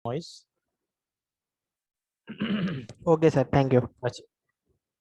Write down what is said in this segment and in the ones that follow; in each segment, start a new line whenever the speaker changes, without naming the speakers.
noise.
Okay sir, thank you.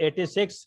86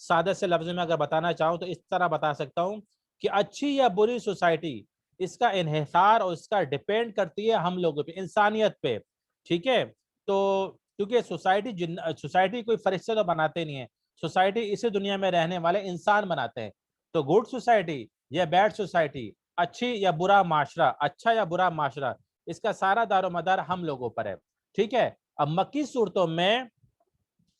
سادہ سے لفظ میں اگر بتانا چاہوں تو اس طرح بتا سکتا ہوں کہ اچھی یا بری سوسائٹی اس کا انحصار اور اس کا ڈیپینڈ کرتی ہے ہم لوگوں پہ، انسانیت پہ، ٹھیک ہے؟ تو کیونکہ سوسائٹی کوئی فرشتے تو بناتے نہیں ہیں، سوسائٹی اسی دنیا میں رہنے والے انسان بناتے ہیں. تو گڈ سوسائٹی یا بیڈ سوسائٹی، اچھی یا برا معاشرہ، اچھا یا برا معاشرہ، اس کا سارا دار و مدار ہم لوگوں پر ہے. ٹھیک ہے؟ اب مکی صورتوں میں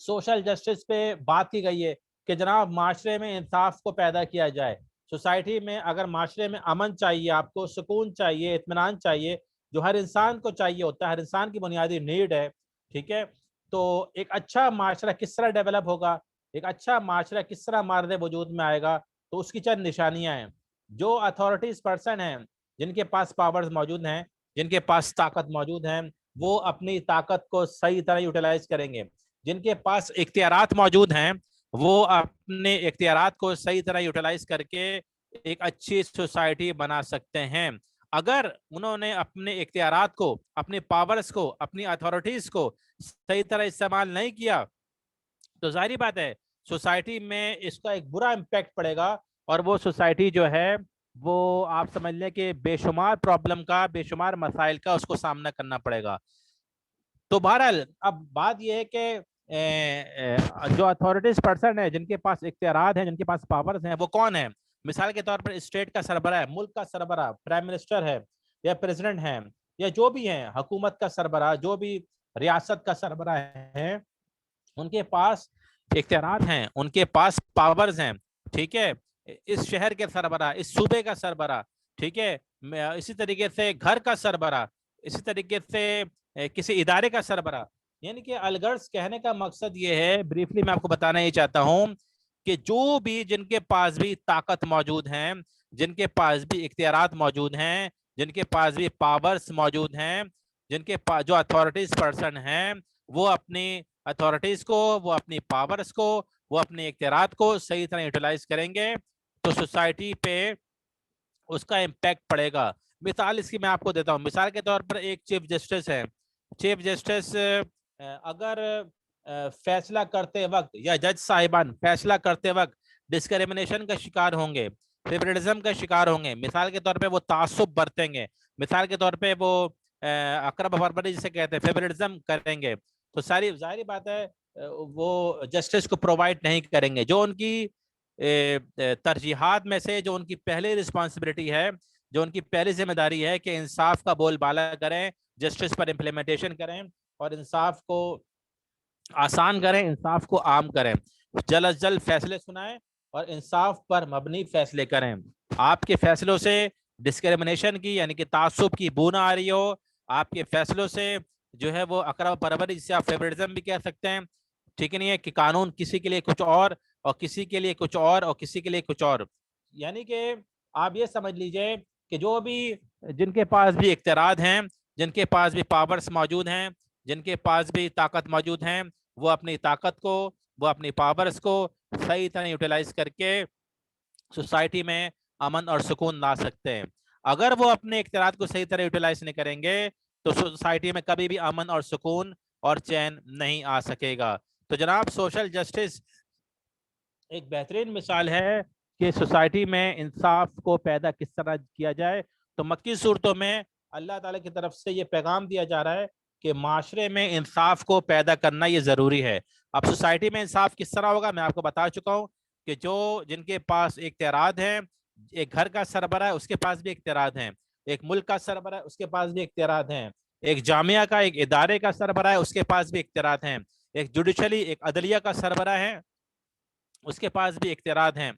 سوشل جسٹس پہ بات کی گئی ہے کہ جناب معاشرے میں انصاف کو پیدا کیا جائے. سوسائٹی میں اگر معاشرے میں امن چاہیے، آپ کو سکون چاہیے، اطمینان چاہیے، جو ہر انسان کو چاہیے ہوتا ہے، ہر انسان کی بنیادی نیڈ ہے. ٹھیک ہے؟ تو ایک اچھا معاشرہ کس طرح ڈیولپ ہوگا، ایک اچھا معاشرہ کس طرح مارد وجود میں آئے گا، تو اس کی چند نشانیاں ہیں. جو اتھارٹیز پرسن ہیں، جن کے پاس پاورز موجود ہیں، جن کے پاس طاقت موجود ہیں، وہ اپنی طاقت کو صحیح طرح یوٹیلائز کریں گے. جن کے پاس اختیارات موجود ہیں، وہ اپنے اختیارات کو صحیح طرح یوٹیلائز کر کے ایک اچھی سوسائٹی بنا سکتے ہیں. اگر انہوں نے اپنے اختیارات کو، اپنے پاورز کو، اپنی اتھارٹیز کو صحیح طرح استعمال نہیں کیا تو ظاہری بات ہے سوسائٹی میں اس کا ایک برا امپیکٹ پڑے گا، اور وہ سوسائٹی جو ہے وہ آپ سمجھ لیں کہ بے شمار پرابلم کا، بے شمار مسائل کا اس کو سامنا کرنا پڑے گا. تو بہرحال اب بات یہ ہے کہ جو اتھارٹیز پرسن ہے، جن کے پاس اختیارات ہیں، جن کے پاس پاورز ہیں، وہ کون ہیں؟ مثال کے طور پر اسٹیٹ کا سربراہ ہے، ملک کا سربراہ، پرائم منسٹر ہے یا پریزیڈنٹ ہے، یا جو بھی ہیں حکومت کا سربراہ، جو بھی ریاست کا سربراہ ہے، ان کے پاس اختیارات ہیں، ان کے پاس پاورز ہیں. ٹھیک ہے؟ اس شہر کے سربراہ، اس صوبے کا سربراہ، ٹھیک ہے، اسی طریقے سے گھر کا سربراہ، اسی طریقے سے کسی ادارے کا سربراہ. یعنی کہ الغرض کہنے کا مقصد یہ ہے، بریفلی میں آپ کو بتانا ہی چاہتا ہوں کہ جو بھی جن کے پاس بھی طاقت موجود ہیں، جن کے پاس بھی اختیارات موجود ہیں، جن کے پاس بھی پاورز موجود ہیں، جن کے پاس جو اتھارٹیز پرسن ہیں، وہ اپنی اتھارٹیز کو، وہ اپنی پاورز کو، وہ اپنے اختیارات کو صحیح طرح یوٹیلائز کریں گے تو سوسائٹی پہ اس کا امپیکٹ پڑے گا. مثال اس کی میں آپ کو دیتا ہوں. مثال کے طور پر ایک چیف جسٹس ہے. چیف جسٹس اگر فیصلہ کرتے وقت، یا جج صاحبان فیصلہ کرتے وقت ڈسکریمنیشن کا شکار ہوں گے، فیورٹزم کا شکار ہوں گے، مثال کے طور پہ وہ تعصب برتیں گے، مثال کے طور پہ وہ اقرب فربری جسے کہتے ہیں فیورٹزم کریں گے، تو ساری ظاہری بات ہے وہ جسٹس کو پرووائڈ نہیں کریں گے. جو ان کی ترجیحات میں سے جو ان کی پہلی رسپانسبلٹی ہے، جو ان کی پہلی ذمہ داری ہے کہ انصاف کا بول بالا کریں، جسٹس پر امپلیمنٹیشن کریں اور انصاف کو آسان کریں، انصاف کو عام کریں، جلد از جلد فیصلے سنائیں اور انصاف پر مبنی فیصلے کریں. آپ کے فیصلوں سے ڈسکریمنیشن کی یعنی کہ تعصب کی بو نہ آ رہی ہو، آپ کے فیصلوں سے جو ہے وہ اقرب پرور جسے آپ فیورٹزم بھی کہہ سکتے ہیں، ٹھیک نہیں ہے کہ قانون کسی کے لیے کچھ اور کسی کے لیے کچھ اور کسی کے لیے کچھ اور. یعنی کہ آپ یہ سمجھ لیجئے کہ جو بھی جن کے پاس بھی اختیارات ہیں، جن کے پاس بھی پاورز موجود ہیں، جن کے پاس بھی طاقت موجود ہیں، وہ اپنی طاقت کو، وہ اپنی پاورز کو صحیح طرح یوٹیلائز کر کے سوسائٹی میں امن اور سکون لا سکتے ہیں. اگر وہ اپنے اختیارات کو صحیح طرح یوٹیلائز نہیں کریں گے تو سوسائٹی میں کبھی بھی امن اور سکون اور چین نہیں آ سکے گا. تو جناب سوشل جسٹس ایک بہترین مثال ہے کہ سوسائٹی میں انصاف کو پیدا کس طرح کیا جائے. تو مکی صورتوں میں اللہ تعالیٰ کی طرف سے یہ پیغام دیا جا رہا ہے کہ معاشرے میں انصاف کو پیدا کرنا یہ ضروری ہے. اب سوسائٹی میں انصاف کس طرح ہوگا میں آپ کو بتا چکا ہوں کہ جن کے پاس اختیارات ہیں، ایک گھر کا سربراہ ہے اس کے پاس بھی اختیارات ہیں، ایک ملک کا سربراہ ہے اس کے پاس بھی اختیارات ہیں، ایک جامعہ کا، ایک ادارے کا سربراہ ہے اس کے پاس بھی اختیارات ہیں، ایک جوڈیشلی، ایک عدلیہ کا سربراہ ہے اس کے پاس بھی اختیارات ہیں.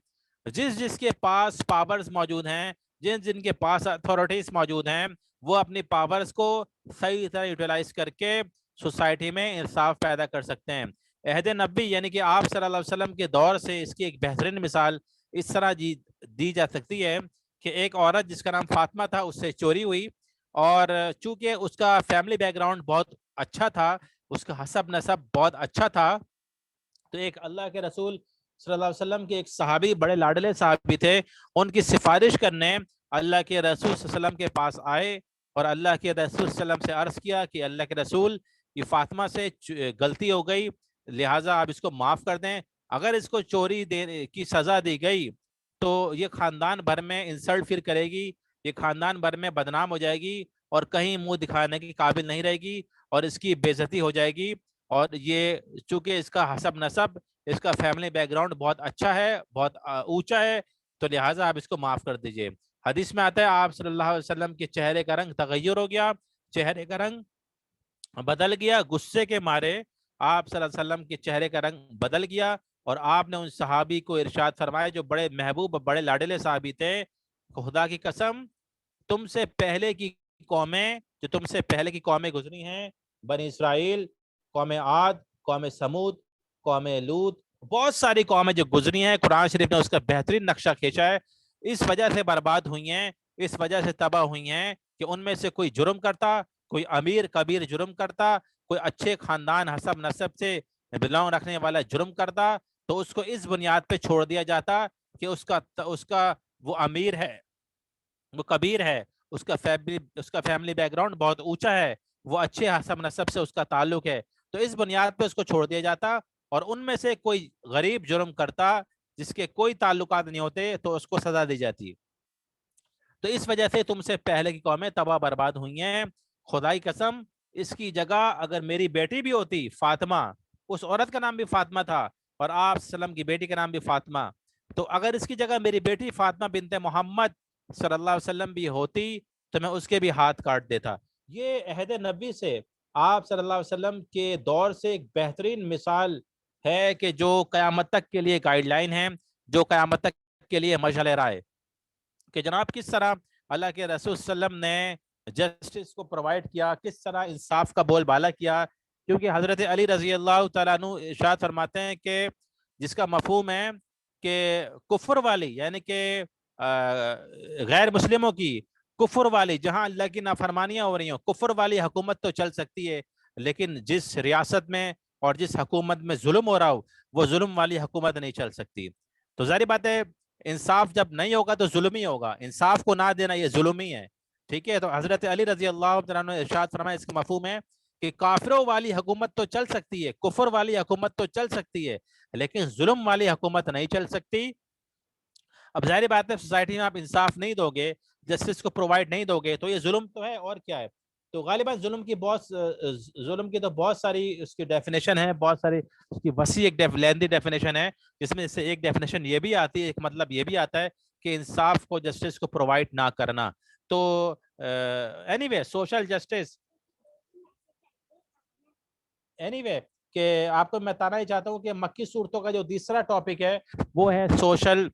جس کے پاس پاورز موجود ہیں، جن کے پاس اتھارٹیز موجود ہیں، وہ اپنی پاورز کو صحیح طرح یوٹیلائز کر کے سوسائٹی میں انصاف پیدا کر سکتے ہیں. عہد نبی یعنی کہ آپ صلی اللہ علیہ وسلم کے دور سے اس کی ایک بہترین مثال اس طرح دی جا سکتی ہے کہ ایک عورت جس کا نام فاطمہ تھا اس سے چوری ہوئی، اور چونکہ اس کا فیملی بیک گراؤنڈ بہت اچھا تھا، اس کا حسب نسب بہت اچھا تھا، تو ایک اللہ کے رسول صلی اللہ علیہ وسلم کے ایک صحابی، بڑے لاڈلے صحابی تھے، ان کی سفارش کرنے اللہ کے رسول صلی اللہ علیہ وسلم کے پاس آئے اور اللہ کے رسول صلی اللہ علیہ وسلم سے عرض کیا کہ اللہ کے رسول یہ فاطمہ سے غلطی ہو گئی، لہٰذا آپ اس کو معاف کر دیں. اگر اس کو چوری دینے کی سزا دی گئی تو یہ خاندان بھر میں انسلٹ پھر کرے گی، یہ خاندان بھر میں بدنام ہو جائے گی اور کہیں منہ دکھانے کی قابل نہیں رہے گی اور اس کی بے عزتی ہو جائے گی. اور یہ چونکہ اس کا حسب نسب، اس کا فیملی بیک گراؤنڈ بہت اچھا ہے، بہت اونچا ہے، تو لہٰذا آپ اس کو معاف کر دیجئے. حدیث میں آتا ہے آپ صلی اللہ علیہ وسلم کے چہرے کا رنگ تغیر ہو گیا، چہرے کا رنگ بدل گیا، غصے کے مارے آپ صلی اللہ علیہ وسلم کے چہرے کا رنگ بدل گیا اور آپ نے ان صحابی کو ارشاد فرمایا جو بڑے محبوب بڑے لاڈلے صحابی تھے، خدا کی قسم تم سے پہلے کی قومیں، جو تم سے پہلے کی قومیں گزری ہیں، بنی اسرائیل، قوم عاد، قوم سمود، قوم لوط، بہت ساری قومیں جو گزری ہیں، قرآن شریف نے اس کا بہترین نقشہ کھینچا ہے، اس وجہ سے برباد ہوئی ہیں، اس وجہ سے تباہ ہوئی ہیں کہ ان میں سے کوئی جرم کرتا، کوئی امیر کبیر جرم کرتا، کوئی اچھے خاندان حسب نسب سے بلانگ رکھنے والا جرم کرتا تو اس کو اس بنیاد پہ چھوڑ دیا جاتا کہ اس کا وہ امیر ہے، وہ کبیر ہے، اس کا فیملی بیک گراؤنڈ بہت اونچا ہے، وہ اچھے حسب نسب سے اس کا تعلق ہے، تو اس بنیاد پہ اس کو چھوڑ دیا جاتا. اور ان میں سے کوئی غریب جرم کرتا جس کے کوئی تعلقات نہیں ہوتے تو اس کو سزا دی جاتی. تو اس وجہ سے تم سے پہلے کی قومیں تباہ برباد ہوئی ہیں. خدائی قسم اس کی جگہ اگر میری بیٹی بھی ہوتی فاطمہ، اس عورت کا نام بھی فاطمہ تھا اور آپ وسلم کی بیٹی کا نام بھی فاطمہ، تو اگر اس کی جگہ میری بیٹی فاطمہ بنت محمد صلی اللہ علیہ وسلم بھی ہوتی تو میں اس کے بھی ہاتھ کاٹ دیتا. یہ عہد نبی سے، آپ صلی اللہ علیہ وسلم کے دور سے ایک بہترین مثال ہے کہ جو قیامت تک کے لیے گائیڈ لائن ہے، جو قیامت تک کے لیے مشعل راہ ہے کہ جناب کس طرح اللہ کے رسول صلی اللہ علیہ وسلم نے جسٹس کو پرووائڈ کیا، کس طرح انصاف کا بول بالا کیا. کیونکہ حضرت علی رضی اللہ تعالیٰ عنہ ارشاد فرماتے ہیں کہ جس کا مفہوم ہے کہ کفر والی، یعنی کہ غیر مسلموں کی کفر والی، جہاں اللہ کی نافرمانیاں ہو رہی ہوں، کفر والی حکومت تو چل سکتی ہے، لیکن جس ریاست میں اور جس حکومت میں ظلم ہو رہا ہو وہ ظلم والی حکومت نہیں چل سکتی. تو ظاہر بات ہے انصاف جب نہیں ہوگا تو ظلم ہی ہوگا، انصاف کو نہ دینا یہ ظلم ہی ہے. ٹھیک ہے، تو حضرت علی رضی اللہ عنہ نے ارشاد فرمایا، اس کا مفہوم ہے کہ کافروں والی حکومت تو چل سکتی ہے، کفر والی حکومت تو چل سکتی ہے، لیکن ظلم والی حکومت نہیں چل سکتی. اب ظاہر بات ہے سوسائٹی میں آپ انصاف نہیں دو گے، جسٹس کو پرووائڈ نہیں دو گے تو یہ ظلم تو ہے اور کیا ہے. تو غالباً ظلم کی تو بہت ساری اس کی ڈیفینیشن ہے، بہت ساری اس کی وسیع ایک لینتھی ڈیفینیشن ہے، جس میں سے ایک ڈیفینیشن یہ بھی آتی ہے، ایک مطلب یہ بھی آتا ہے کہ انصاف کو جسٹس کو پرووائڈ نہ کرنا. تو any way social justice, any way کہ آپ کو میں بتانا ہی چاہتا ہوں کہ مکی صورتوں کا جو تیسرا ٹاپک ہے وہ ہے سوشل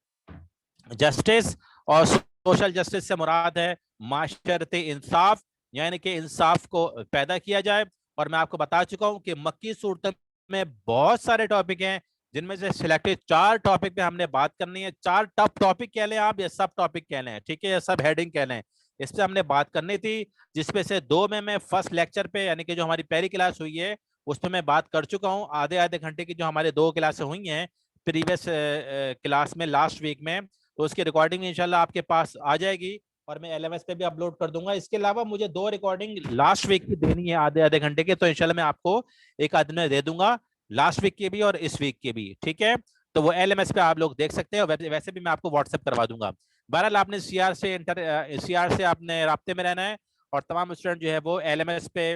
جسٹس. اور سوشل جسٹس سے مراد ہے معاشرتی انصاف، یعنی کہ انصاف کو پیدا کیا جائے. اور میں آپ کو بتا چکا ہوں کہ مکی صورتوں میں بہت سارے ٹاپک ہیں جن میں سے سلیکٹڈ 4 ٹاپک پہ ہم نے بات کرنی ہے. 4 ٹاپ ٹاپک کہہ لیں آپ یا سب ٹاپک کہہ لیں، ٹھیک ہے، یا سب ہیڈنگ کہہ لیں، اس پہ ہم نے بات کرنی تھی، جس پہ سے 2 میں فرسٹ لیکچر پہ یعنی کہ جو ہماری پہلی کلاس ہوئی ہے اس پہ میں بات کر چکا ہوں. آدھے گھنٹے کی جو ہمارے 2 کلاسیں ہوئی ہیں پریویس کلاس میں لاسٹ ویک میں، تو اس کی ریکارڈنگ انشاءاللہ آپ کے پاس آ جائے گی اور میں LMS پہ بھی اپلوڈ کر دوں گا. اس کے علاوہ مجھے 2 ریکارڈنگ لاسٹ ویک کی دینی ہے آدھے گھنٹے کے، تو انشاءاللہ میں آپ کو ایک آدمی دے دوں گا لاسٹ ویک کی بھی اور اس ویک کی بھی. ٹھیک ہے، تو وہ LMS پہ آپ لوگ دیکھ سکتے ہیں، ویسے بھی میں آپ کو واٹس ایپ کروا دوں گا. بہرحال آپ نے CR سے آپ نے رابطے میں رہنا ہے اور تمام اسٹوڈنٹ جو ہے وہ LMS پہ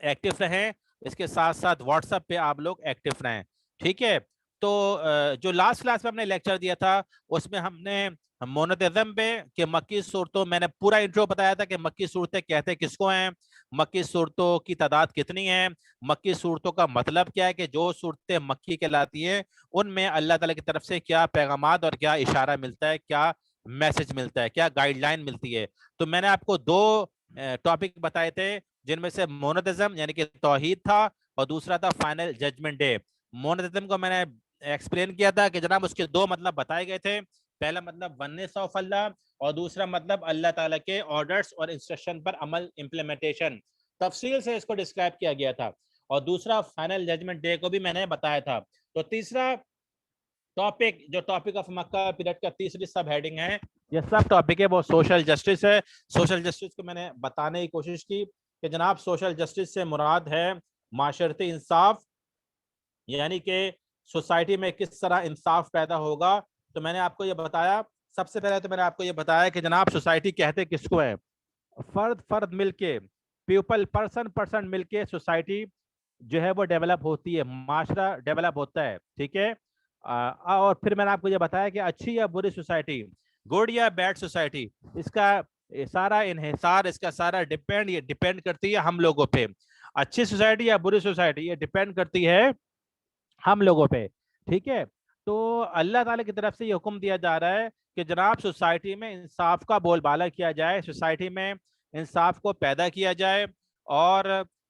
ایکٹیو رہیں، اس کے ساتھ ساتھ واٹس ایپ پہ آپ لوگ ایکٹیو رہیں. ٹھیک ہے، تو جو لاسٹ کلاس میں ہم نے لیکچر دیا تھا اس میں ہم نے مونتزم پہ کہ مکی صورتوں، میں نے پورا انٹرو بتایا تھا کہ مکی صورتیں کہتے کس کو ہیں، مکی صورتوں کی تعداد کتنی ہے، مکی صورتوں کا مطلب کیا ہے، کہ جو صورتیں مکی کہلاتی ہیں ان میں اللہ تعالیٰ کی طرف سے کیا پیغامات اور کیا اشارہ ملتا ہے، کیا میسج ملتا ہے، کیا گائیڈ لائن ملتی ہے. تو میں نے آپ کو 2 ٹاپک بتائے تھے جن میں سے مونتزم یعنی کہ توحید تھا اور دوسرا تھا فائنل ججمنٹ ڈے. مونتزم کو میں نے ایکسپلین کیا تھا کہ جناب اس کے 2 مطلب بتائے گئے تھے. پہلا مطلب ونس آف اللہ اور دوسرا مطلب اللہ تعالیٰ کے آرڈرز اور انسٹرکشن پر عمل، امپلیمنٹیشن. تفصیل سے اس کو ڈسکرائب کیا گیا تھا. اور دوسرا فائنل ججمنٹ ڈے کو بھی میں نے بتایا تھا. تو تیسرا ٹاپک جو ٹاپک آف مکہ پیریڈ کا تیسری سب ہیڈنگ ہے، یہ سب ٹاپک ہے وہ سوشل جسٹس ہے. سوشل جسٹس کو میں نے بتانے کی کوشش کی کہ جناب سوشل جسٹس سے مراد ہے معاشرتی انصاف، یعنی کہ سوسائٹی میں کس طرح انصاف پیدا ہوگا. تو میں نے آپ کو یہ بتایا, سب سے پہلے تو میں نے آپ کو یہ بتایا کہ جناب سوسائٹی کہتے کس کو ہے. فرد فرد مل کے, پیپل پرسن مل کے سوسائٹی جو ہے وہ ڈیولپ ہوتی ہے, معاشرہ ڈیولپ ہوتا ہے. ٹھیک ہے. اور پھر میں نے آپ کو یہ بتایا کہ اچھی یا بری سوسائٹی, گڈ یا بیڈ سوسائٹی, اس کا سارا انحصار, اس کا سارا یہ ڈیپینڈ کرتی ہے ہم لوگوں پہ. اچھی سوسائٹی یا بری سوسائٹی یہ ڈیپینڈ کرتی ہے ہم لوگوں پہ. ٹھیک ہے. تو اللہ تعالیٰ کی طرف سے یہ حکم دیا جا رہا ہے کہ جناب سوسائٹی میں انصاف کا بول بالا کیا جائے, سوسائٹی میں انصاف کو پیدا کیا جائے. اور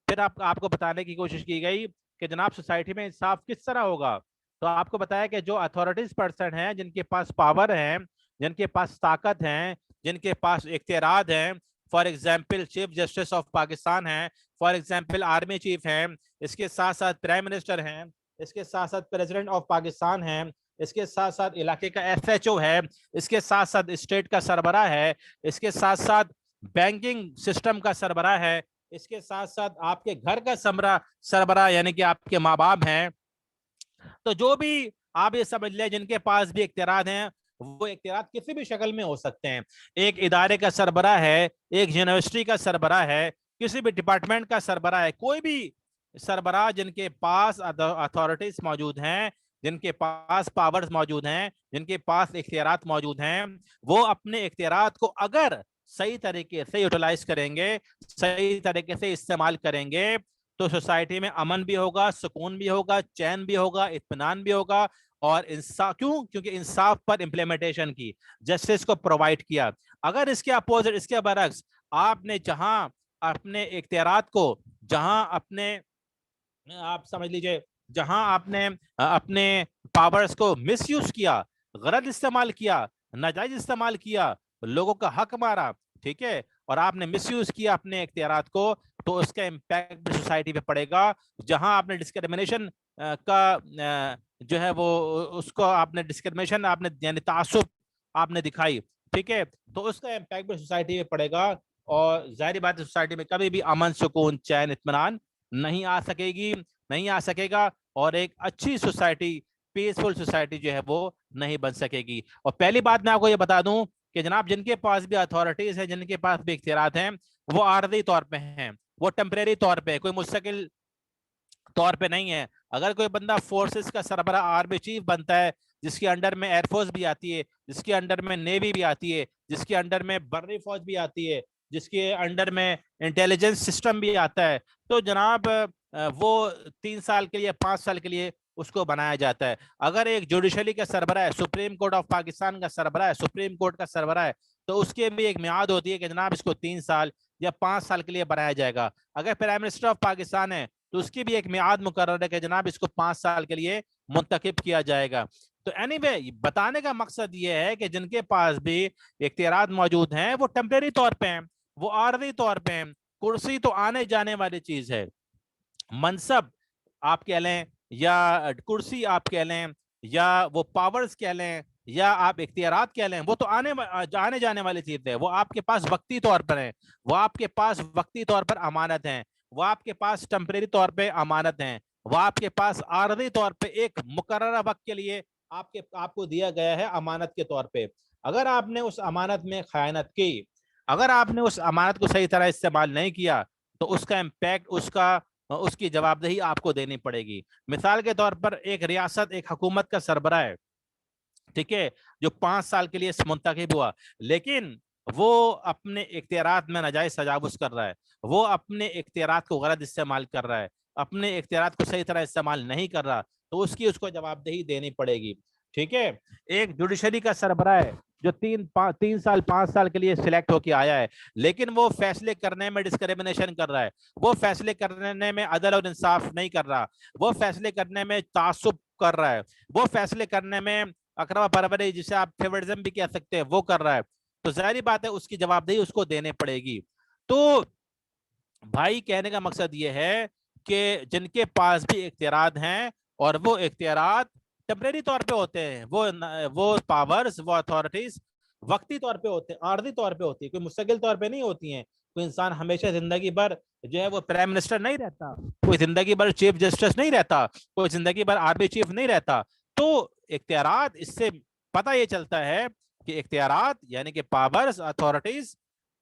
پھر آپ کو بتانے کی کوشش کی گئی کہ جناب سوسائٹی میں انصاف کس طرح ہوگا. تو آپ کو بتایا کہ جو اتھارٹیز پرسن ہیں, جن کے پاس پاور ہیں, جن کے پاس طاقت ہیں, جن کے پاس اختیارات ہیں, for example chief justice of Pakistan ہیں, فار ایگزامپل آرمی چیف ہیں, اس کے ساتھ ساتھ پرائم منسٹر ہیں, اس کے ساتھ ساتھ پریزیڈنٹ آف پاکستان ہیں, اس کے ساتھ ساتھ علاقے کا ایس ایچ او ہے, اس کے ساتھ ساتھ اسٹیٹ کا سربراہ ہے, اس کے ساتھ ساتھ بینکنگ سسٹم کا سربراہ ہے, اس کے ساتھ ساتھ آپ کے گھر کا سربراہ یعنی کہ آپ کے ماں باپ ہیں. تو جو بھی آپ یہ سمجھ لیں جن کے پاس بھی اختیارات ہیں, وہ اختیارات کسی بھی شکل میں ہو سکتے ہیں. ایک ادارے کا سربراہ ہے, ایک یونیورسٹی کا سربراہ ہے, کسی بھی ڈپارٹمنٹ کا سربراہ ہے, کوئی بھی سربراہ جن کے پاس اتھارٹیز موجود ہیں, جن کے پاس پاورز موجود ہیں, جن کے پاس اختیارات موجود ہیں, وہ اپنے اختیارات کو اگر صحیح طریقے سے یوٹیلائز کریں گے, صحیح طریقے سے استعمال کریں گے, تو سوسائٹی میں امن بھی ہوگا, سکون بھی ہوگا, چین بھی ہوگا, اطمینان بھی ہوگا. اور انصاف کیونکہ انصاف پر امپلیمنٹیشن کی, جسٹس کو پرووائڈ کیا. اگر اس کے اپوزٹ, اس کے برعکس, آپ نے جہاں اپنے اختیارات کو, جہاں اپنے آپ سمجھ لیجئے جہاں آپ نے اپنے پاورز کو مس یوز کیا, غلط استعمال کیا, ناجائز استعمال کیا, لوگوں کا حق مارا, ٹھیک ہے, اور آپ نے مس یوز کیا اپنے اختیارات کو, تو اس کا امپیکٹ سوسائٹی پہ پڑے گا. جہاں آپ نے ڈسکریمنیشن کا جو ہے وہ اس کو آپ نے ڈسکریمنیشن آپ نے یعنی تعصب آپ نے دکھائی, ٹھیک ہے, تو اس کا امپیکٹ بھی سوسائٹی پہ پڑے گا. اور ظاہری بات ہے سوسائٹی میں کبھی بھی امن, سکون, چین, اطمینان نہیں آ سکے گی, نہیں آ سکے گا. اور ایک اچھی سوسائٹی, پیسفل سوسائٹی جو ہے وہ نہیں بن سکے گی. اور پہلی بات میں آپ کو یہ بتا دوں کہ جناب جن کے پاس بھی اتھارٹیز ہیں, جن کے پاس بھی اختیارات ہیں, وہ عارضی طور پہ ہیں, وہ ٹیمپریری طور پہ, کوئی مستقل طور پہ نہیں ہے. اگر کوئی بندہ فورسز کا سربراہ آرمی چیف بنتا ہے, جس کے انڈر میں ایئر فورس بھی آتی ہے, جس کے انڈر میں نیوی بھی آتی ہے, جس کے انڈر میں بری فوج بھی آتی ہے, جس کے انڈر میں انٹیلیجنس سسٹم بھی آتا ہے, تو جناب وہ 3 سال کے لیے 5 سال کے لیے اس کو بنایا جاتا ہے. اگر ایک جوڈیشلی کا سربراہ ہے, سپریم کورٹ آف پاکستان کا سربراہ ہے, سپریم کورٹ کا سربراہ ہے, تو اس کے بھی ایک میعاد ہوتی ہے کہ جناب اس کو 3 سال یا 5 سال کے لیے بنایا جائے گا. اگر پرائم منسٹر آف پاکستان ہے تو اس کی بھی ایک میعاد مقرر ہے کہ جناب اس کو 5 سال کے لیے منتخب کیا جائے گا. تو اینی وے بتانے کا مقصد یہ ہے کہ جن کے پاس بھی اختیارات موجود ہیں وہ ٹیمپریری طور پہ ہیں, وہ عارضی طور پہ ہیں. کرسی تو آنے جانے والی چیز ہے, منصب آپ کہہ لیں یا کرسی آپ کہہ لیں یا وہ پاورز کہہ لیں یا آپ اختیارات کہہ لیں, وہ تو آنے جانے والی چیز ہے. وہ آپ کے پاس وقتی طور پر ہیں, وہ آپ کے پاس وقتی طور پر امانت ہیں, وہ آپ کے پاس ٹیمپریری طور پہ امانت ہیں, وہ آپ کے پاس عارضی طور پہ ایک مقررہ وقت کے لیے آپ کو دیا گیا ہے امانت کے طور پہ. اگر آپ نے اس امانت میں خیانت کی, اگر آپ نے اس امانت کو صحیح طرح استعمال نہیں کیا, تو اس کا امپیکٹ, اس کی جواب دہی آپ کو دینی پڑے گی. مثال کے طور پر ایک ریاست, ایک حکومت کا سربراہ ہے, ٹھیک ہے, جو 5 سال کے لیے منتخب ہوا, لیکن وہ اپنے اختیارات میں ناجائز تجاوز کر رہا ہے, وہ اپنے اختیارات کو غلط استعمال کر رہا ہے, اپنے اختیارات کو صحیح طرح استعمال نہیں کر رہا, تو اس کو جواب دہی دینی پڑے گی. ٹھیک ہے. ایک جوڈیشری کا سربراہ ہے جو 3 سال 5 سال کے لیے سلیکٹ ہو کے آیا ہے, لیکن وہ فیصلے کرنے میں ڈسکریمنیشن کر رہا ہے, وہ فیصلے کرنے میں عدل اور انصاف نہیں کر رہا, وہ فیصلے کرنے میں تعصب کر رہا ہے, وہ فیصلے کرنے میں اقربا پروری جسے آپ فیورزم بھی کہہ سکتے ہیں وہ کر رہا ہے, تو ظاہری بات ہے اس کی جواب دہی اس کو دینے پڑے گی. تو بھائی کہنے کا مقصد یہ ہے کہ جن کے پاس بھی اختیارات ہیں, اور وہ اختیارات ٹیمپریری طور پہ ہوتے ہیں, وہ پاورز, وہ اتھارٹیز وقتی طور پہ ہوتے ہیں, عارضی طور پہ ہوتی ہے, کوئی مستقل طور پہ نہیں ہوتی ہیں. کوئی انسان ہمیشہ زندگی بھر جو ہے وہ پرائم منسٹر نہیں رہتا, کوئی زندگی بھر چیف جسٹس نہیں رہتا, کوئی زندگی بھر آرمی چیف نہیں رہتا. تو اختیارات, اس سے پتہ یہ چلتا ہے کہ اختیارات یعنی کہ پاورز, اتھارٹیز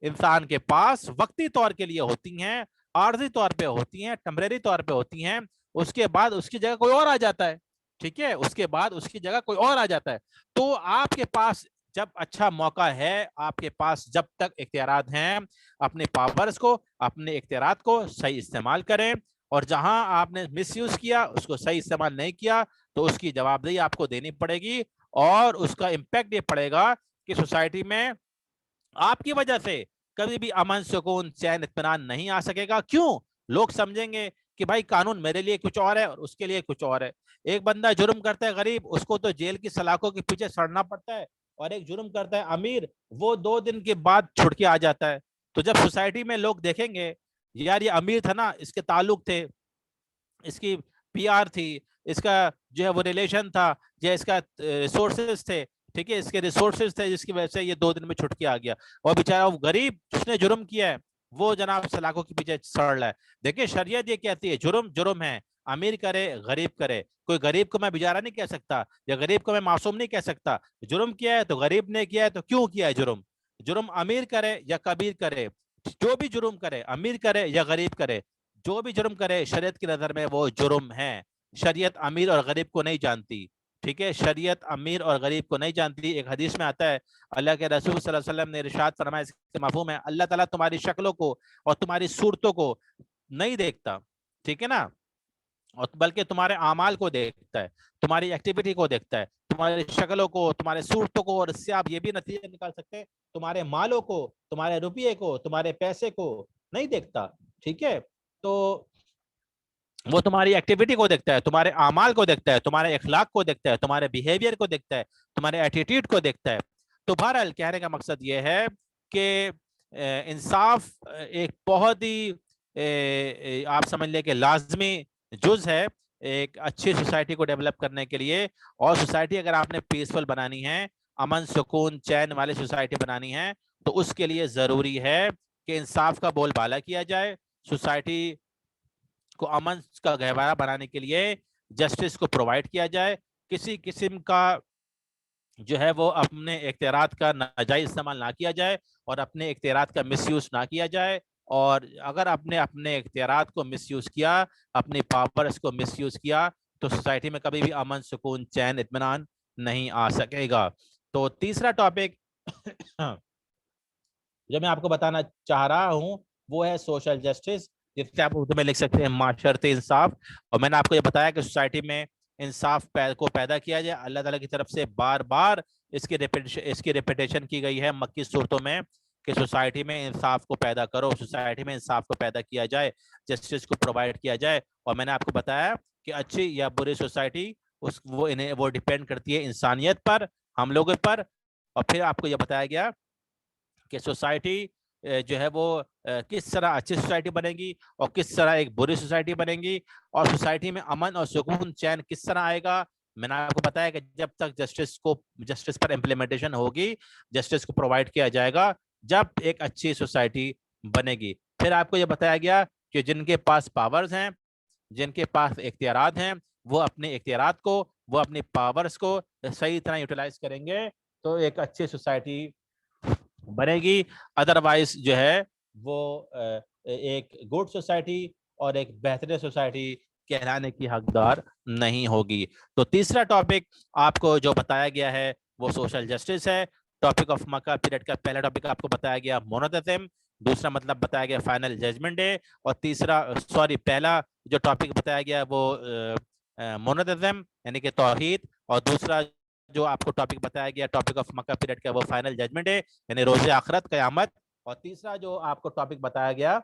انسان کے پاس وقتی طور کے لیے ہوتی ہیں, عارضی طور پہ ہوتی ہیں, ٹمپریری طور پہ ہوتی ہیں, اس کے بعد اس کی جگہ کوئی اور آ جاتا ہے. ٹھیک ہے, اس کے بعد اس کی جگہ کوئی اور آ جاتا ہے. تو آپ کے پاس جب اچھا موقع ہے, آپ کے پاس جب تک اختیارات ہیں, اپنے پاورز کو, اپنے اختیارات کو صحیح استعمال کریں, اور جہاں آپ نے مس یوز کیا, اس کو صحیح استعمال نہیں کیا, تو اس کی جواب دہی آپ کو دینی پڑے گی, اور اس کا امپیکٹ یہ پڑے گا کہ سوسائٹی میں آپ کی وجہ سے کبھی بھی امن, سکون, چین, اطمینان نہیں آ سکے گا. کیوں؟ لوگ سمجھیں گے کہ بھائی قانون میرے لیے کچھ اور ہے اور اس کے لیے کچھ اور ہے. ایک بندہ جرم کرتا ہے غریب, اس کو تو جیل کی سلاخوں کے پیچھے سڑنا پڑتا ہے, اور ایک جرم کرتا ہے امیر, وہ 2 دن کے بعد چھڑ کے آ جاتا ہے. تو جب سوسائٹی میں لوگ دیکھیں گے یار یہ امیر تھا نا, اس کے تعلق تھے, اس کی پی آر تھی, اس کا جو ہے وہ ریلیشن تھا, یا اس کا ریسورسز تھے, ٹھیک ہے, اس کے ریسورسز تھے جس کی وجہ سے یہ 2 دن میں چھٹ کے آ گیا, اور بیچارہ وہ غریب جس نے جرم کیا ہے وہ جناب سلاخوں کے پیچھے سڑ رہا ہے. دیکھیں شریعت یہ کہتی ہے جرم جرم ہے, امیر کرے غریب کرے, کوئی غریب کو میں بیچارہ نہیں کہہ سکتا, یا غریب کو میں معصوم نہیں کہہ سکتا. جرم کیا ہے تو غریب نے کیا ہے, تو کیوں کیا ہے جرم؟ جرم امیر کرے یا کبیر کرے, جو بھی جرم کرے, امیر کرے یا غریب کرے, جو بھی جرم کرے شریعت کی نظر میں وہ جرم ہے. شریعت امیر اور غریب کو نہیں جانتی. ٹھیک ہے, شریعت امیر اور غریب کو نہیں جانتی. ایک حدیث میں آتا ہے, اللہ کے رسول صلی اللہ علیہ وسلم نے ارشاد فرمایا, اس کے مفہوم ہے, اللہ تعالیٰ تمہاری شکلوں کو اور تمہاری صورتوں کو نہیں دیکھتا, ٹھیک ہے نا, اور بلکہ تمہارے اعمال کو دیکھتا ہے, تمہاری ایکٹیویٹی کو دیکھتا ہے, تمہاری شکلوں کو, تمہارے صورتوں کو, اور اس سے آپ یہ بھی نتیجہ نکال سکتے ہیں تمہارے مالوں کو, تمہارے روپیے کو, تمہارے پیسے کو نہیں دیکھتا. ٹھیک ہے, تو وہ تمہاری ایکٹیویٹی کو دیکھتا ہے, تمہارے اعمال کو دیکھتا ہے, تمہارے اخلاق کو دیکھتا ہے, تمہارے بیہیویئر کو دیکھتا ہے, تمہارے ایٹیٹیوڈ کو دیکھتا ہے. تو بہرحال کہنے کا مقصد یہ ہے کہ انصاف ایک بہت ہی آپ سمجھ لیں کہ لازمی جز ہے ایک اچھی سوسائٹی کو ڈیولپ کرنے کے لیے. اور سوسائٹی اگر آپ نے پیسفل بنانی ہے, امن, سکون, چین والی سوسائٹی بنانی ہے, تو اس کے لیے ضروری ہے کہ انصاف کا بول بالا کیا جائے. سوسائٹی کو امن کا گہوارہ بنانے کے لیے جسٹس کو پرووائڈ کیا جائے. کسی قسم کا جو ہے وہ اپنے اختیارات کا ناجائز استعمال نہ کیا جائے, اور اپنے اختیارات کا مس یوز نہ کیا جائے. اور اگر آپ نے اپنے اختیارات کو مس یوز کیا, اپنی پاورز کو مس یوز کیا, تو سوسائٹی میں کبھی بھی امن, سکون, چین, اطمینان نہیں آ سکے گا. تو تیسرا ٹاپک جو میں آپ کو بتانا چاہ رہا ہوں وہ ہے سوشل جسٹس, جس سے آپ اردو میں لکھ سکتے ہیں معاشرتی انصاف. اور میں نے آپ کو یہ بتایا کہ سوسائٹی میں انصاف کو پیدا کیا جائے. اللہ تعالیٰ کی طرف سے بار بار اس کی ریپیٹیشن کی گئی ہے مکی صورتوں میں کہ سوسائٹی میں انصاف کو پیدا کرو, سوسائٹی میں انصاف کو پیدا کیا جائے, جسٹس کو پرووائڈ کیا جائے. اور میں نے آپ کو بتایا کہ اچھی یا بری سوسائٹی وہ ڈیپینڈ کرتی ہے انسانیت پر, ہم لوگوں پر. اور پھر آپ کو یہ بتایا گیا کہ سوسائٹی جو ہے وہ کس طرح اچھی سوسائٹی بنے گی اور کس طرح ایک بری سوسائٹی بنے گی, اور سوسائٹی میں امن اور سکون, چین کس طرح آئے گا. میں نے آپ کو بتایا کہ جب تک جسٹس پر امپلیمنٹیشن ہوگی, جسٹس کو پرووائڈ کیا جائے گا, جب ایک اچھی سوسائٹی بنے گی. پھر آپ کو یہ بتایا گیا کہ جن کے پاس پاورز ہیں, جن کے پاس اختیارات ہیں, وہ اپنے اختیارات کو, وہ اپنی پاورز کو صحیح طرح یوٹیلائز کریں گے تو ایک اچھی سوسائٹی بنے گی. ادروائز جو ہے وہ ایک گڈ سوسائٹی اور ایک بہترین سوسائٹی کہلانے کی حقدار نہیں ہوگی. تو تیسرا ٹاپک آپ کو جو بتایا گیا ہے وہ سوشل جسٹس ہے. ٹاپک آف مکہ پیریڈ کا پہلا ٹاپک آپ کو بتایا گیا مونوتھزم, دوسرا مطلب بتایا گیا فائنل ججمنٹ ڈے, اور پہلا جو ٹاپک بتایا گیا وہ مونوتھزم یعنی کہ توحید, اور دوسرا جو آپ کو ٹاپک بتایا گیا ٹاپک آف مکہ پیریڈ کا وہ فائنل ججمنٹ ہے یعنی روز آخرت, قیامت. اور تیسرا جو آپ کو ٹاپک بتایا گیا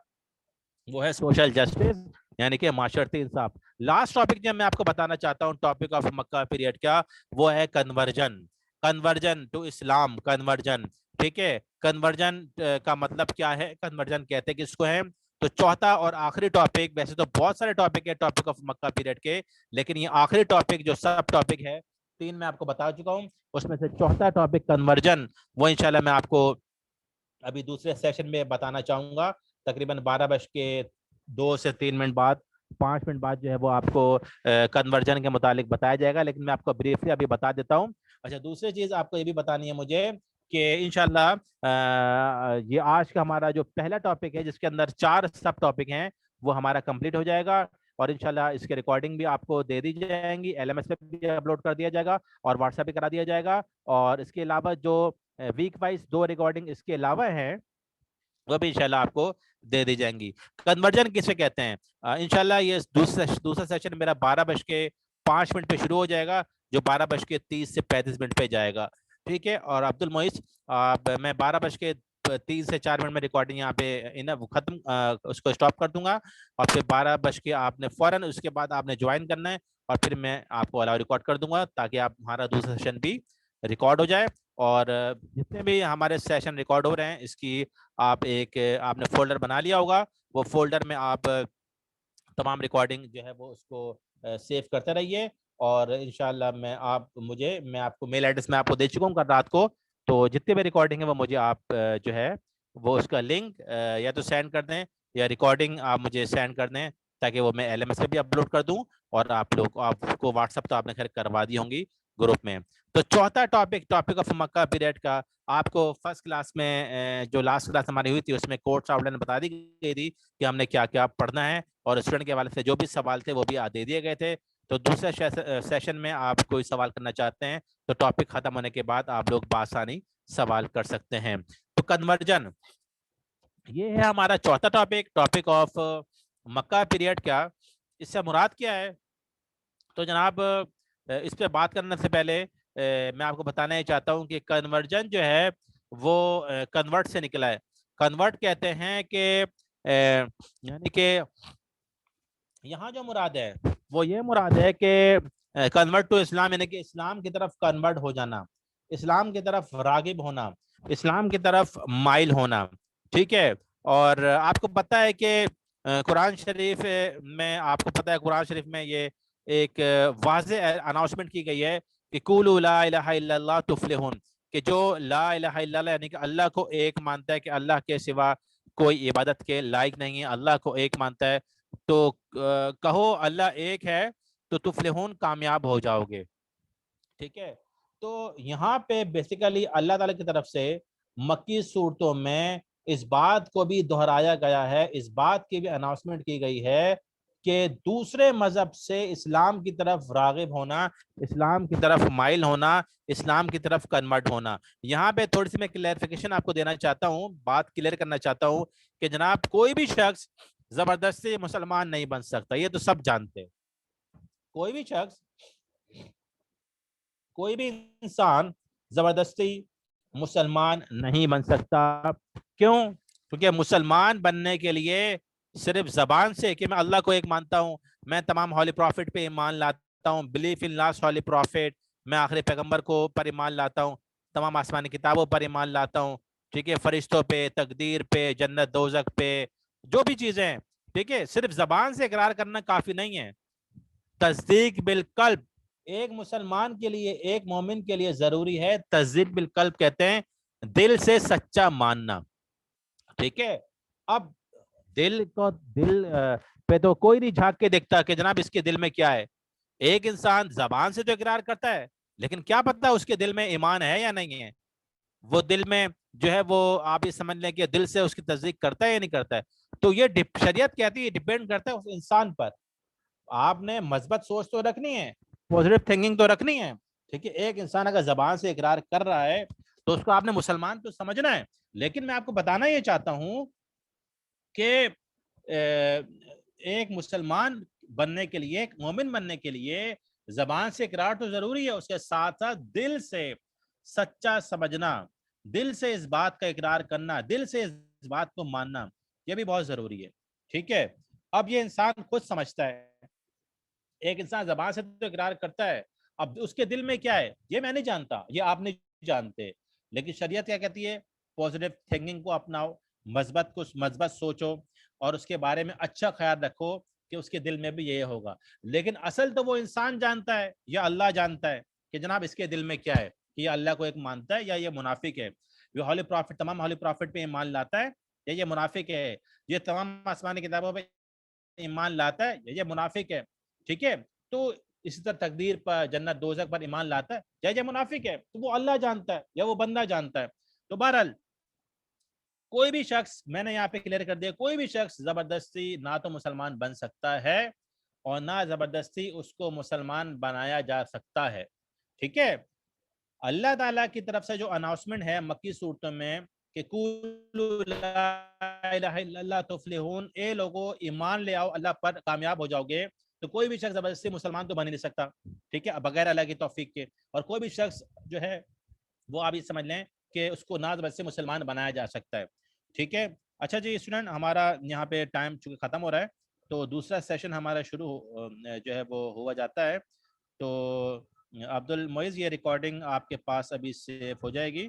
وہ ہے سوشل جسٹس یعنی کہ معاشرتی انصاف. لاسٹ ٹاپک جو میں آپ کو بتانا چاہتا ہوں ٹاپک آف مکہ پیریڈ کا وہ ہے کنورژن ٹو اسلام. کنورژن, ٹھیک ہے, کنورژن کا مطلب کیا ہے, کنورژن کہتے کس کو ہے. تو چوتھا اور آخری ٹاپک, ویسے تو بہت سارے ٹاپک ہے ٹاپک آف مکہ پیریڈ کے, لیکن یہ آخری ٹاپک جو سب ٹاپک ہے 3 میں آپ کو بتا چکا ہوں, اس میں سے چوتھا ٹاپک کنورژن, وہ انشاءاللہ میں آپ کو ابھی دوسرے سیشن میں بتانا چاہوں گا. تقریباً 12 بج کے 2 سے 3 منٹ بعد 5 منٹ بعد جو ہے وہ آپ کو کنورژن کے متعلق بتایا جائے گا، لیکن میں آپ کو بریفلی ابھی بتا دیتا ہوں. اچھا دوسری چیز آپ کو یہ بھی بتانی ہے مجھے کہ انشاءاللہ یہ آج کا ہمارا جو پہلا ٹاپک ہے جس کے اندر 4 سب ٹاپک ہیں وہ ہمارا کمپلیٹ ہو جائے گا، اور انشاءاللہ اس کے ریکارڈنگ بھی آپ کو دے دی جائیں گی، ایل ایم ایس پہ بھی اپلوڈ کر دیا جائے گا اور واٹس ایپ پہ کرا دیا جائے گا. اور اس کے علاوہ جو ویک وائز 2 ریکارڈنگ اس کے علاوہ ہیں وہ بھی انشاءاللہ آپ کو دے دی جائیں گی. کنورژن کسے کہتے ہیں؟ انشاءاللہ یہ دوسرا سیشن میرا 12:05 پہ شروع ہو جائے گا، جو 12:30 سے 35 پہ جائے گا. ٹھیک ہے. اور عبد المعیز میں 12:30 سے 4 میں ریکارڈنگ یہاں پہ ختم اس کو اسٹاپ کر دوں گا، اور پھر 12 آپ نے فوراً اس کے بعد آپ نے جوائن کرنا ہے، اور پھر میں آپ کو الاؤ ریکارڈ کر دوں گا تاکہ آپ ہمارا دوسرا سیشن بھی ریکارڈ ہو جائے. اور جتنے بھی ہمارے سیشن ریکارڈ ہو رہے ہیں اس کی آپ نے فولڈر بنا لیا ہوگا، وہ فولڈر میں آپ تمام ریکارڈنگ جو ہے وہ اس کو سیو کرتے رہیے. اور انشاءاللہ میں آپ کو میل ایڈریس میں آپ کو دے چکا ہوں کل رات کو، تو جتنے بھی ریکارڈنگ ہے وہ مجھے آپ جو ہے وہ اس کا لنک یا تو سینڈ کر دیں یا ریکارڈنگ آپ مجھے سینڈ کر دیں تاکہ وہ میں ایل ایم ایس پہ بھی اپلوڈ کر دوں، اور آپ کو واٹس ایپ تو آپ نے خیر کروا دی ہوں گی گروپ میں. تو چوتھا ٹاپک آف مکہ پیریڈ کا آپ کو فرسٹ کلاس میں جو لاسٹ کلاس ہماری ہوئی تھی اس میں کورس آؤٹ لائن بتا دی گئی تھی کہ ہم نے کیا کیا پڑھنا ہے، اور اسٹوڈنٹ کے حوالے سے جو بھی سوال تھے وہ بھی دے دیے گئے تھے. تو دوسرے سیشن میں آپ کوئی سوال کرنا چاہتے ہیں تو ٹاپک ختم ہونے کے بعد آپ لوگ بآسانی سوال کر سکتے ہیں. تو کنورژن یہ ہے ہمارا چوتھا ٹاپک آف مکہ پیریڈ. کیا اس سے مراد کیا ہے؟ تو جناب اس پہ بات کرنے سے پہلے میں آپ کو بتانا یہ چاہتا ہوں کہ کنورژن جو ہے وہ کنورٹ سے نکلا ہے. کنورٹ کہتے ہیں کہ یعنی کہ یہاں جو مراد ہے وہ یہ مراد ہے کہ کنورٹ ٹو اسلام، یعنی کہ اسلام کی طرف کنورٹ ہو جانا، اسلام کی طرف راغب ہونا، اسلام کی طرف مائل ہونا. ٹھیک ہے. اور آپ کو پتہ ہے کہ قرآن شریف میں قرآن شریف میں یہ ایک واضح اناؤنسمنٹ کی گئی ہے کہ قولوا لا الہ الا اللہ تفلحون، کہ جو لا الہ الا اللہ یعنی کہ اللہ کو ایک مانتا ہے کہ اللہ کے سوا کوئی عبادت کے لائق نہیں ہے، اللہ کو ایک مانتا ہے، تو کہو اللہ ایک ہے تو تفلحون کامیاب ہو جاؤ گے. ٹھیک ہے. تو یہاں پہ بیسیکلی اللہ تعالیٰ کی طرف سے مکی صورتوں میں اس بات کو بھی دہرایا گیا ہے، اس بات کی بھی اناؤنسمنٹ کی گئی ہے کہ دوسرے مذہب سے اسلام کی طرف راغب ہونا، اسلام کی طرف مائل ہونا، اسلام کی طرف کنورٹ ہونا. یہاں پہ تھوڑی سی میں کلیئرفیکیشن آپ کو دینا چاہتا ہوں، بات کلیئر کرنا چاہتا ہوں کہ جناب کوئی بھی شخص زبردستی مسلمان نہیں بن سکتا، یہ تو سب جانتے ہیں. کوئی بھی شخص، کوئی بھی انسان زبردستی مسلمان نہیں بن سکتا. کیوں؟ کیونکہ مسلمان بننے کے لیے صرف زبان سے کہ میں اللہ کو ایک مانتا ہوں، میں تمام ہولی پروفٹ پہ ایمان لاتا ہوں، belief in last holy prophet, میں آخری پیغمبر کو پر ایمان لاتا ہوں، تمام آسمانی کتابوں پر ایمان لاتا ہوں، ٹھیک ہے، فرشتوں پہ، تقدیر پہ، جنت دوزخ پہ، جو بھی چیزیں ہیں، ٹھیک ہے، صرف زبان سے اقرار کرنا کافی نہیں ہے. تصدیق بالقلب ایک مسلمان کے لیے، ایک مومن کے لیے ضروری ہے. تصدیق بالقلب کہتے ہیں دل سے سچا ماننا. ٹھیک ہے. اب دل پہ تو کوئی نہیں جھانک کے دیکھتا کہ جناب اس کے دل میں کیا ہے. ایک انسان زبان سے تو اقرار کرتا ہے لیکن کیا پتہ اس کے دل میں ایمان ہے یا نہیں ہے. وہ دل میں جو ہے وہ آپ یہ سمجھ لیں کہ دل سے اس کی تصدیق کرتا ہے یا نہیں کرتا ہے. تو یہ شریعت کہتی ہے ڈیپینڈ کرتا ہے اس انسان پر. آپ نے مثبت سوچ تو رکھنی ہے، پوزیٹیو تھنکنگ تو رکھنی ہے. ٹھیک ہے. ایک انسان اگر زبان سے اقرار کر رہا ہے تو اس کو آپ نے مسلمان تو سمجھنا ہے، لیکن میں آپ کو بتانا یہ چاہتا ہوں کہ ایک مسلمان بننے کے لیے، ایک مومن بننے کے لیے زبان سے اقرار تو ضروری ہے، اس کے ساتھ ساتھ دل سے سچا سمجھنا، دل سے اس بات کا اقرار کرنا، دل سے اس بات کو ماننا، یہ بھی بہت ضروری ہے. ٹھیک ہے. اب یہ انسان خود سمجھتا ہے. ایک انسان زبان سے تو اقرار کرتا ہے، اب اس کے دل میں کیا ہے یہ میں نہیں جانتا، یہ آپ نہیں جانتے. لیکن شریعت کیا کہتی ہے؟ پوزیٹیو تھنکنگ کو اپناؤ، مثبت سوچو اور اس کے بارے میں اچھا خیال رکھو کہ اس کے دل میں بھی یہ ہوگا. لیکن اصل تو وہ انسان جانتا ہے یا اللہ جانتا ہے کہ جناب اس کے دل میں کیا ہے، کہ یہ اللہ کو ایک مانتا ہے یا یہ منافق ہے، یہ ہولی پروفٹ، تمام ہولی پروفٹ پہ ایمان لاتا ہے یا یہ منافق ہے، یہ تمام آسمانی کتابوں پہ ایمان لاتا ہے یہ منافق ہے. ٹھیک ہے, تو اسی طرح تقدیر پر, جنت دوزخ پر ایمان لاتا ہے یہ منافق ہے, تو وہ اللہ جانتا ہے یا وہ بندہ جانتا ہے. تو بہرحال کوئی بھی شخص, میں نے یہاں پہ کلیئر کر دیا, کوئی بھی شخص زبردستی نہ تو مسلمان بن سکتا ہے اور نہ زبردستی اس کو مسلمان بنایا جا سکتا ہے. ٹھیک ہے, اللہ تعالیٰ کی طرف سے جو اناؤنسمنٹ ہے مکی صورتوں میں کہ قولوا لا الہ الا اللہ تفلحون, اے لوگو ایمان لے آؤ اللہ پر کامیاب ہو جاؤ گے, تو کوئی بھی شخص زبردستی مسلمان تو بن ہی نہیں سکتا. ٹھیک ہے, بغیر اللہ کی توفیق کے. اور کوئی بھی شخص جو ہے وہ آپ یہ سمجھ لیں کہ اس کو نہ زبردستی مسلمان بنایا جا سکتا ہے. ٹھیک ہے, اچھا جی اسٹوڈنٹ, ہمارا یہاں پہ ٹائم چونکہ ختم ہو رہا ہے, تو دوسرا سیشن ہمارا شروع جو ہے وہ ہوا جاتا ہے. تو عبد المعز یہ ریکارڈنگ آپ کے پاس ابھی سیو ہو جائے گی.